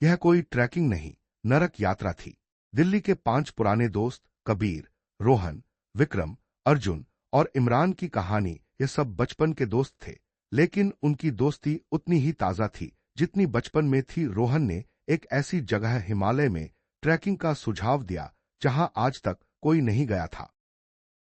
यह कोई ट्रैकिंग नहीं, नरक यात्रा थी। दिल्ली के 5 पुराने दोस्त कबीर, रोहन, विक्रम, अर्जुन और इमरान की कहानी, ये सब बचपन के दोस्त थे। लेकिन उनकी दोस्ती उतनी ही ताजा थी जितनी बचपन में थी। रोहन ने एक ऐसी जगह हिमालय में ट्रैकिंग का सुझाव दिया जहां आज तक कोई नहीं गया था।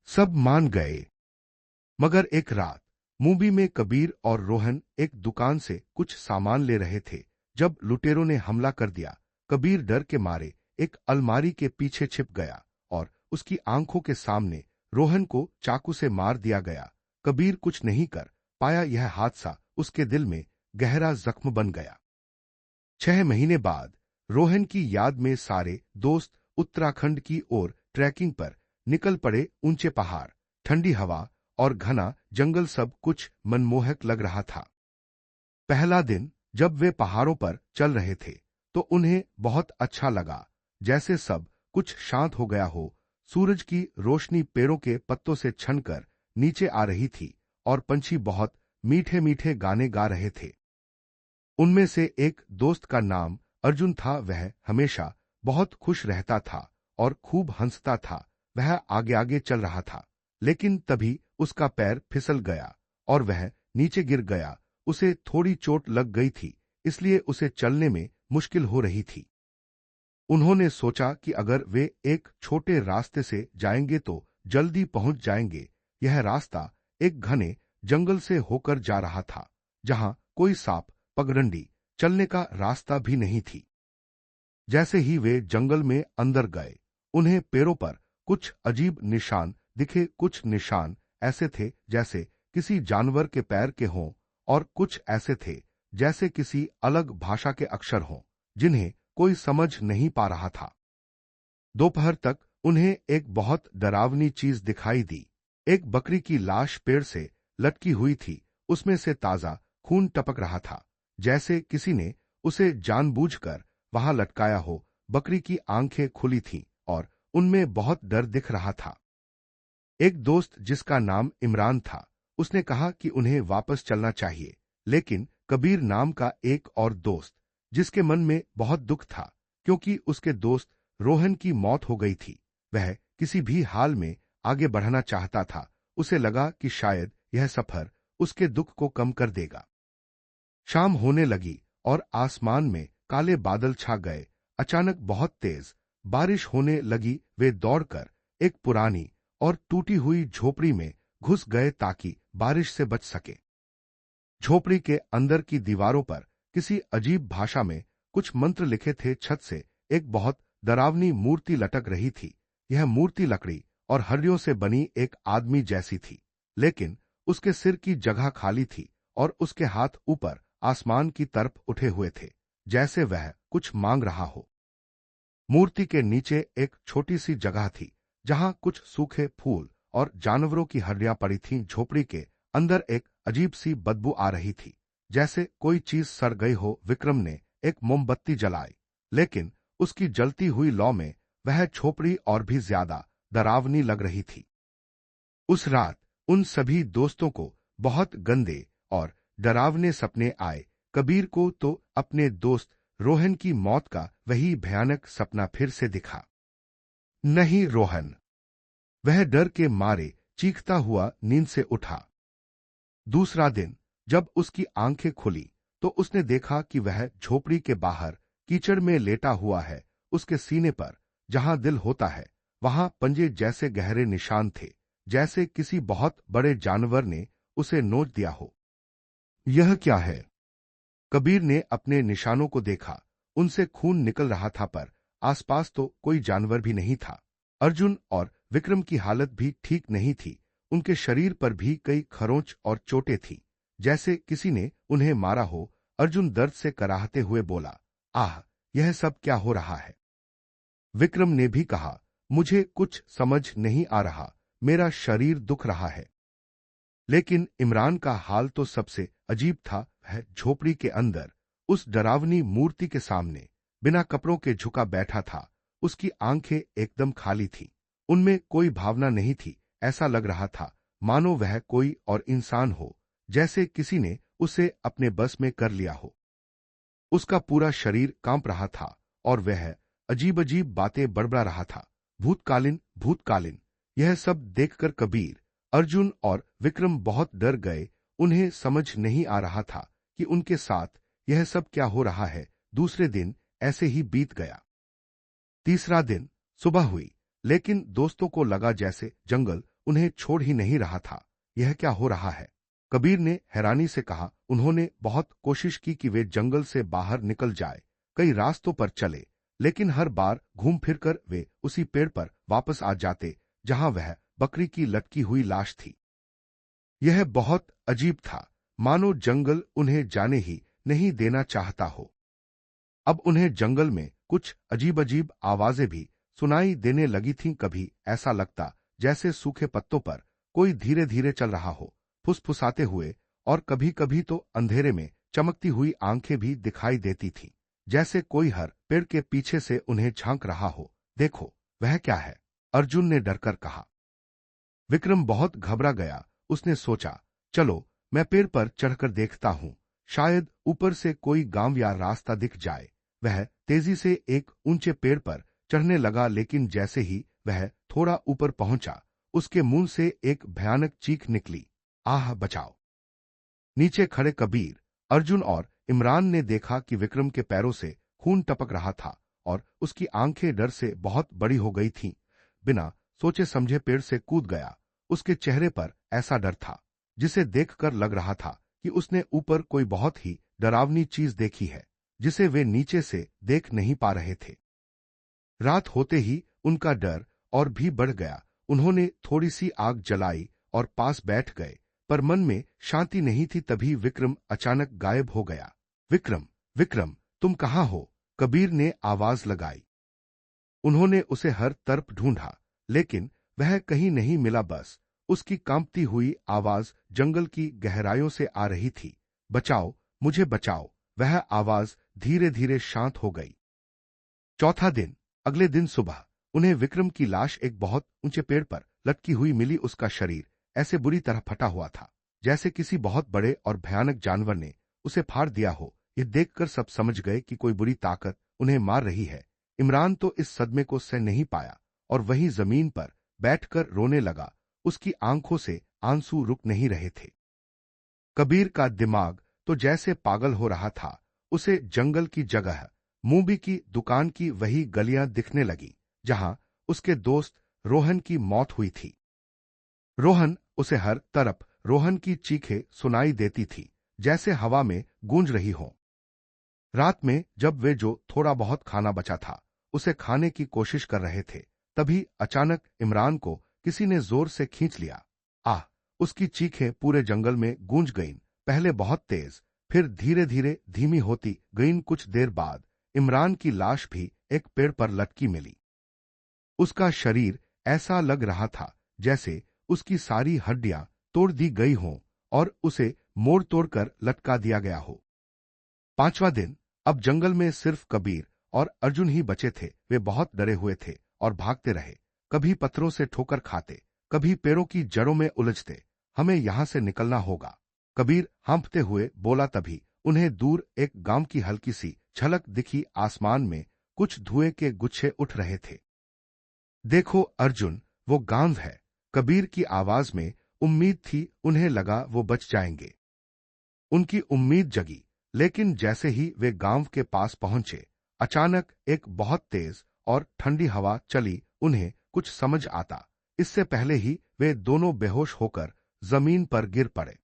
सब मान गए। मगर एक रात मुंबई में कबीर और रोहन एक दुकान से कुछ सामान ले रहे थे जब लुटेरों ने हमला कर दिया। कबीर डर के मारे एक अलमारी के पीछे छिप गया और उसकी आंखों के सामने रोहन को चाकू से मार दिया गया। कबीर कुछ नहीं कर पाया। यह हादसा उसके दिल में गहरा जख्म बन गया। 6 महीने बाद रोहन की याद में सारे दोस्त उत्तराखंड की ओर ट्रैकिंग पर निकल पड़े। ऊंचे पहाड़, ठंडी हवा और घना जंगल, सब कुछ मनमोहक लग रहा था। पहला दिन जब वे पहाड़ों पर चल रहे थे तो उन्हें बहुत अच्छा लगा, जैसे सब कुछ शांत हो गया हो। सूरज की रोशनी पेड़ों के पत्तों से छनकर नीचे आ रही थी और पंछी बहुत मीठे मीठे गाने गा रहे थे। उनमें से एक दोस्त का नाम अर्जुन था। वह हमेशा बहुत खुश रहता था और खूब हंसता था। वह आगे आगे चल रहा था, लेकिन तभी उसका पैर फिसल गया और वह नीचे गिर गया। उसे थोड़ी चोट लग गई थी, इसलिए उसे चलने में मुश्किल हो रही थी। उन्होंने सोचा कि अगर वे एक छोटे रास्ते से जाएंगे तो जल्दी पहुंच जाएंगे। यह रास्ता एक घने जंगल से होकर जा रहा था, जहां कोई सांप, पगडंडी, चलने का रास्ता भी नहीं थी। जैसे ही वे जंगल में अंदर गए, उन्हें पेड़ों पर कुछ अजीब निशान दिखे। कुछ निशान ऐसे थे जैसे किसी जानवर के पैर के हों और कुछ ऐसे थे जैसे किसी अलग भाषा के अक्षर हों जिन्हें कोई समझ नहीं पा रहा था। दोपहर तक उन्हें एक बहुत डरावनी चीज दिखाई दी। एक बकरी की लाश पेड़ से लटकी हुई थी। उसमें से ताजा खून टपक रहा था, जैसे किसी ने उसे जानबूझकर वहां लटकाया हो। बकरी की आंखें खुली थीं और उनमें बहुत डर दिख रहा था। एक दोस्त जिसका नाम इमरान था, उसने कहा कि उन्हें वापस चलना चाहिए। लेकिन कबीर नाम का एक और दोस्त, जिसके मन में बहुत दुख था क्योंकि उसके दोस्त रोहन की मौत हो गई थी, वह किसी भी हाल में आगे बढ़ना चाहता था। उसे लगा कि शायद यह सफर उसके दुख को कम कर देगा। शाम होने लगी और आसमान में काले बादल छा गए। अचानक बहुत तेज बारिश होने लगी। वे दौड़कर एक पुरानी और टूटी हुई झोपड़ी में घुस गए ताकि बारिश से बच सके। झोपड़ी के अंदर की दीवारों पर किसी अजीब भाषा में कुछ मंत्र लिखे थे। छत से एक बहुत डरावनी मूर्ति लटक रही थी। यह मूर्ति लकड़ी और हड्डियों से बनी एक आदमी जैसी थी, लेकिन उसके सिर की जगह खाली थी और उसके हाथ ऊपर आसमान की तरफ उठे हुए थे, जैसे वह कुछ मांग रहा हो। मूर्ति के नीचे एक छोटी सी जगह थी जहां कुछ सूखे फूल और जानवरों की हड्डियां पड़ी थीं। झोपड़ी के अंदर एक अजीब सी बदबू आ रही थी, जैसे कोई चीज सड़ गई हो। विक्रम ने एक मोमबत्ती जलाई, लेकिन उसकी जलती हुई लौ में वह झोपड़ी और भी ज्यादा डरावनी लग रही थी। उस रात उन सभी दोस्तों को बहुत गंदे और डरावने सपने आए। कबीर को तो अपने दोस्त रोहन की मौत का वही भयानक सपना फिर से दिखा। नहीं रोहन, वह डर के मारे चीखता हुआ नींद से उठा। दूसरा दिन जब उसकी आंखें खुली तो उसने देखा कि वह झोपड़ी के बाहर कीचड़ में लेटा हुआ है। उसके सीने पर जहां दिल होता है वहां पंजे जैसे गहरे निशान थे, जैसे किसी बहुत बड़े जानवर ने उसे नोच दिया हो। यह क्या है? कबीर ने अपने निशानों को देखा। उनसे खून निकल रहा था, पर आसपास तो कोई जानवर भी नहीं था। अर्जुन और विक्रम की हालत भी ठीक नहीं थी। उनके शरीर पर भी कई खरोंच और चोटें थीं, जैसे किसी ने उन्हें मारा हो। अर्जुन दर्द से कराहते हुए बोला, आह, यह सब क्या हो रहा है? विक्रम ने भी कहा, मुझे कुछ समझ नहीं आ रहा, मेरा शरीर दुख रहा है। लेकिन इमरान का हाल तो सबसे अजीब था। वह झोपड़ी के अंदर उस डरावनी मूर्ति के सामने बिना कपड़ों के झुका बैठा था। उसकी आंखें एकदम खाली थी, उनमें कोई भावना नहीं थी। ऐसा लग रहा था मानो वह कोई और इंसान हो, जैसे किसी ने उसे अपने बस में कर लिया हो। उसका पूरा शरीर कांप रहा था और वह अजीब अजीब बातें बड़बड़ा रहा था। भूतकालीन भूतकालीन। यह सब देखकर कबीर, अर्जुन और विक्रम बहुत डर गए। उन्हें समझ नहीं आ रहा था कि उनके साथ यह सब क्या हो रहा है। दूसरे दिन ऐसे ही बीत गया। तीसरा दिन सुबह हुई, लेकिन दोस्तों को लगा जैसे जंगल उन्हें छोड़ ही नहीं रहा था। यह क्या हो रहा है? कबीर ने हैरानी से कहा। उन्होंने बहुत कोशिश की कि वे जंगल से बाहर निकल जाए, कई रास्तों पर चले, लेकिन हर बार घूम फिरकर वे उसी पेड़ पर वापस आ जाते जहां वह बकरी की लटकी हुई लाश थी। यह बहुत अजीब था, मानो जंगल उन्हें जाने ही नहीं देना चाहता हो। अब उन्हें जंगल में कुछ अजीब अजीब आवाजें भी सुनाई देने लगी थीं। कभी ऐसा लगता जैसे सूखे पत्तों पर कोई धीरे धीरे चल रहा हो, फुसफुसाते हुए, और कभी कभी तो अंधेरे में चमकती हुई आंखें भी दिखाई देती थीं, जैसे कोई हर पेड़ के पीछे से उन्हें झांक रहा हो। देखो, वह क्या है? अर्जुन ने डरकर कहा। विक्रम बहुत घबरा गया। उसने सोचा, चलो मैं पेड़ पर चढ़कर देखता हूं, शायद ऊपर से कोई गांव या रास्ता दिख जाए। वह तेजी से एक ऊंचे पेड़ पर चढ़ने लगा, लेकिन जैसे ही वह थोड़ा ऊपर पहुंचा, उसके मुंह से एक भयानक चीख निकली। आह, बचाओ! नीचे खड़े कबीर, अर्जुन और इमरान ने देखा कि विक्रम के पैरों से खून टपक रहा था और उसकी आंखें डर से बहुत बड़ी हो गई थीं। बिना सोचे समझे पेड़ से कूद गया। उसके चेहरे पर ऐसा डर था जिसे देखकर लग रहा था कि उसने ऊपर कोई बहुत ही डरावनी चीज देखी है, जिसे वे नीचे से देख नहीं पा रहे थे। रात होते ही उनका डर और भी बढ़ गया। उन्होंने थोड़ी सी आग जलाई और पास बैठ गए, पर मन में शांति नहीं थी। तभी विक्रम अचानक गायब हो गया। विक्रम, विक्रम, तुम कहाँ हो? कबीर ने आवाज लगाई। उन्होंने उसे हर तरफ ढूंढा, लेकिन वह कहीं नहीं मिला। बस उसकी कांपती हुई आवाज जंगल की गहराइयों से आ रही थी। बचाओ, मुझे बचाओ! वह आवाज धीरे धीरे शांत हो गई। चौथा दिन। अगले दिन सुबह उन्हें विक्रम की लाश एक बहुत ऊंचे पेड़ पर लटकी हुई मिली। उसका शरीर ऐसे बुरी तरह फटा हुआ था जैसे किसी बहुत बड़े और भयानक जानवर ने उसे फाड़ दिया हो। यह देखकर सब समझ गए कि कोई बुरी ताकत उन्हें मार रही है। इमरान तो इस सदमे को सह नहीं पाया और वहीं जमीन पर बैठकर रोने लगा। उसकी आंखों से आंसू रुक नहीं रहे थे। कबीर का दिमाग तो जैसे पागल हो रहा था। उसे जंगल की जगह मूवी की दुकान की वही गलियां दिखने लगी जहां उसके दोस्त रोहन की मौत हुई थी। रोहन, उसे हर तरफ रोहन की चीखें सुनाई देती थी, जैसे हवा में गूंज रही हो। रात में जब वे जो थोड़ा बहुत खाना बचा था उसे खाने की कोशिश कर रहे थे, तभी अचानक इमरान को किसी ने जोर से खींच लिया। आह! उसकी चीखें पूरे जंगल में गूंज गईं, पहले बहुत तेज, फिर धीरे धीरे धीमी होती गईं। कुछ देर बाद इमरान की लाश भी एक पेड़ पर लटकी मिली। उसका शरीर ऐसा लग रहा था जैसे उसकी सारी हड्डियां तोड़ दी गई हों और उसे मोड़ तोड़कर लटका दिया गया हो। पांचवा दिन। अब जंगल में सिर्फ कबीर और अर्जुन ही बचे थे। वे बहुत डरे हुए थे और भागते रहे, कभी पत्थरों से ठोकर खाते, कभी पेड़ों की जड़ों में उलझते। हमें यहां से निकलना होगा, कबीर हाँफते हुए बोला। तभी उन्हें दूर एक गांव की हल्की सी झलक दिखी। आसमान में कुछ धुएं के गुच्छे उठ रहे थे। देखो अर्जुन, वो गांव है। कबीर की आवाज में उम्मीद थी। उन्हें लगा वो बच जाएंगे। उनकी उम्मीद जगी, लेकिन जैसे ही वे गांव के पास पहुंचे, अचानक एक बहुत तेज और ठंडी हवा चली। उन्हें कुछ समझ आता इससे पहले ही वे दोनों बेहोश होकर जमीन पर गिर पड़े।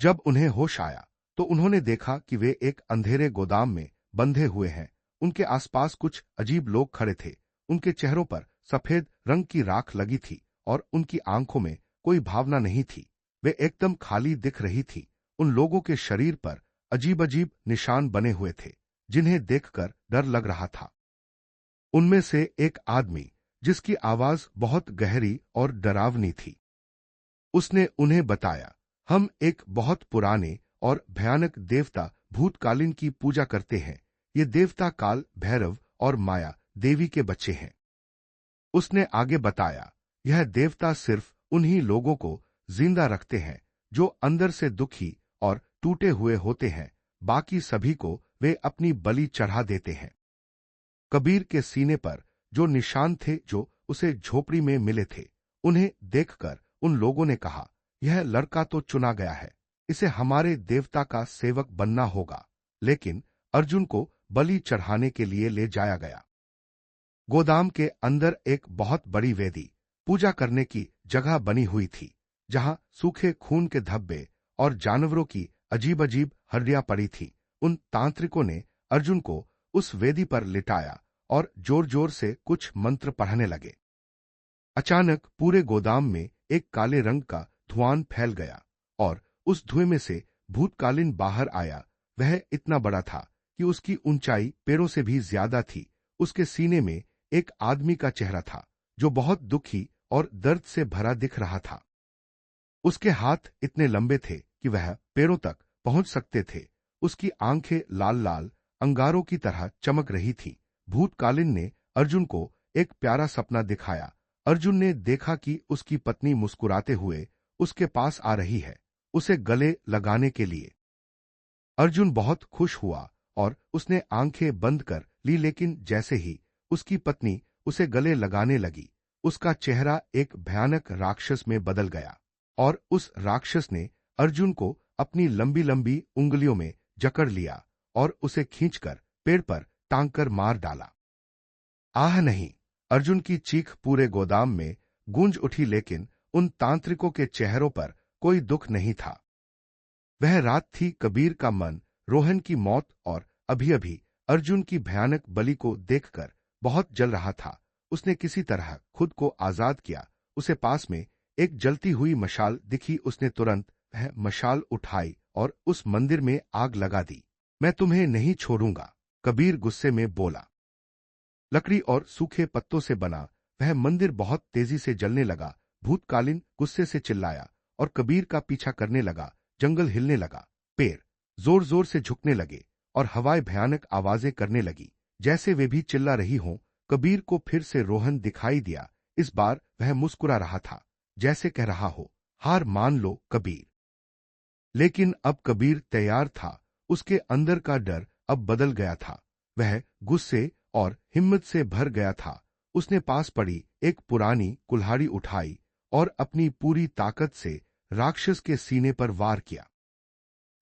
जब उन्हें होश आया तो उन्होंने देखा कि वे एक अंधेरे गोदाम में बंधे हुए हैं। उनके आसपास कुछ अजीब लोग खड़े थे। उनके चेहरों पर सफेद रंग की राख लगी थी और उनकी आंखों में कोई भावना नहीं थी। वे एकदम खाली दिख रही थी। उन लोगों के शरीर पर अजीब अजीब निशान बने हुए थे, जिन्हें देखकर डर लग रहा था। उनमें से एक आदमी, जिसकी आवाज बहुत गहरी और डरावनी थी, उसने उन्हें बताया, हम एक बहुत पुराने और भयानक देवता भूतकालीन की पूजा करते हैं। ये देवता काल भैरव और माया देवी के बच्चे हैं। उसने आगे बताया, यह देवता सिर्फ उन्हीं लोगों को जिंदा रखते हैं जो अंदर से दुखी और टूटे हुए होते हैं। बाकी सभी को वे अपनी बलि चढ़ा देते हैं। कबीर के सीने पर जो निशान थे जो उसे झोपड़ी में मिले थे, उन्हें देखकर उन लोगों ने कहा, यह लड़का तो चुना गया है, इसे हमारे देवता का सेवक बनना होगा। लेकिन अर्जुन को बलि चढ़ाने के लिए ले जाया गया। गोदाम के अंदर एक बहुत बड़ी वेदी, पूजा करने की जगह बनी हुई थी, जहां सूखे खून के धब्बे और जानवरों की अजीब अजीब हड्डियां पड़ी थी। उन तांत्रिकों ने अर्जुन को उस वेदी पर लिटाया और जोर जोर से कुछ मंत्र पढ़ने लगे। अचानक पूरे गोदाम में एक काले रंग का धुआं फैल गया और उस धुएं में से भूतकालीन बाहर आया। वह इतना बड़ा था कि उसकी ऊंचाई पैरों से भी ज्यादा थी। उसके सीने में एक आदमी का चेहरा था जो बहुत दुखी और दर्द से भरा दिख रहा था। उसके हाथ इतने लंबे थे कि वह पैरों तक पहुंच सकते थे। उसकी आंखें लाल लाल अंगारों की तरह चमक रही थी। भूतकालीन ने अर्जुन को एक प्यारा सपना दिखाया। अर्जुन ने देखा कि उसकी पत्नी मुस्कुराते हुए उसके पास आ रही है, उसे गले लगाने के लिए। अर्जुन बहुत खुश हुआ और उसने आंखें बंद कर ली, लेकिन जैसे ही उसकी पत्नी उसे गले लगाने लगी, उसका चेहरा एक भयानक राक्षस में बदल गया और उस राक्षस ने अर्जुन को अपनी लंबी लंबी उंगलियों में जकड़ लिया और उसे खींचकर पेड़ पर टांग कर मार डाला। आह नहीं! अर्जुन की चीख पूरे गोदाम में गूंज उठी, लेकिन उन तांत्रिकों के चेहरों पर कोई दुख नहीं था। वह रात थी। कबीर का मन रोहन की मौत और अभी अभी अर्जुन की भयानक बलि को देखकर बहुत जल रहा था। उसने किसी तरह खुद को आजाद किया। उसे पास में एक जलती हुई मशाल दिखी। उसने तुरंत वह मशाल उठाई और उस मंदिर में आग लगा दी। मैं तुम्हें नहीं छोड़ूंगा, कबीर गुस्से में बोला। लकड़ी और सूखे पत्तों से बना वह मंदिर बहुत तेजी से जलने लगा। भूतकालीन गुस्से से चिल्लाया और कबीर का पीछा करने लगा। जंगल हिलने लगा, पेड़ जोर जोर से झुकने लगे और हवाएं भयानक आवाजें करने लगी, जैसे वे भी चिल्ला रही हों। कबीर को फिर से रोहन दिखाई दिया। इस बार वह मुस्कुरा रहा था, जैसे कह रहा हो, हार मान लो कबीर। लेकिन अब कबीर तैयार था। उसके अंदर का डर अब बदल गया था। वह गुस्से और हिम्मत से भर गया था। उसने पास पड़ी एक पुरानी कुल्हाड़ी उठाई और अपनी पूरी ताकत से राक्षस के सीने पर वार किया।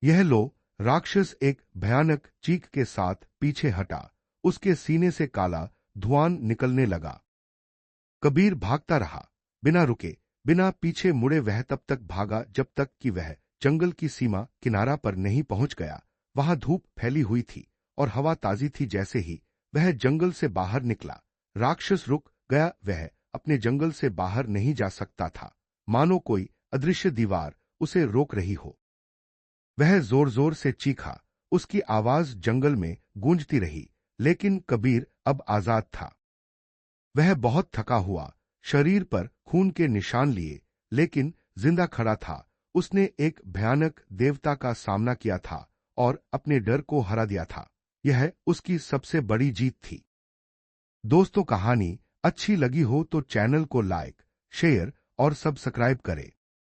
यह लो! राक्षस एक भयानक चीख के साथ पीछे हटा। उसके सीने से काला धुआं निकलने लगा। कबीर भागता रहा, बिना रुके, बिना पीछे मुड़े। वह तब तक भागा जब तक कि वह जंगल की सीमा किनारा पर नहीं पहुंच गया। वहां धूप फैली हुई थी और हवा ताजी थी। जैसे ही वह जंगल से बाहर निकला, राक्षस रुक गया। वह अपने जंगल से बाहर नहीं जा सकता था, मानो कोई अदृश्य दीवार उसे रोक रही हो। वह जोर जोर से चीखा, उसकी आवाज जंगल में गूंजती रही। लेकिन कबीर अब आजाद था। वह बहुत थका हुआ, शरीर पर खून के निशान लिए, लेकिन जिंदा खड़ा था। उसने एक भयानक देवता का सामना किया था और अपने डर को हरा दिया था। यह उसकी सबसे बड़ी जीत थी। दोस्तों, कहानी अच्छी लगी हो तो चैनल को लाइक, शेयर और सब्सक्राइब करें।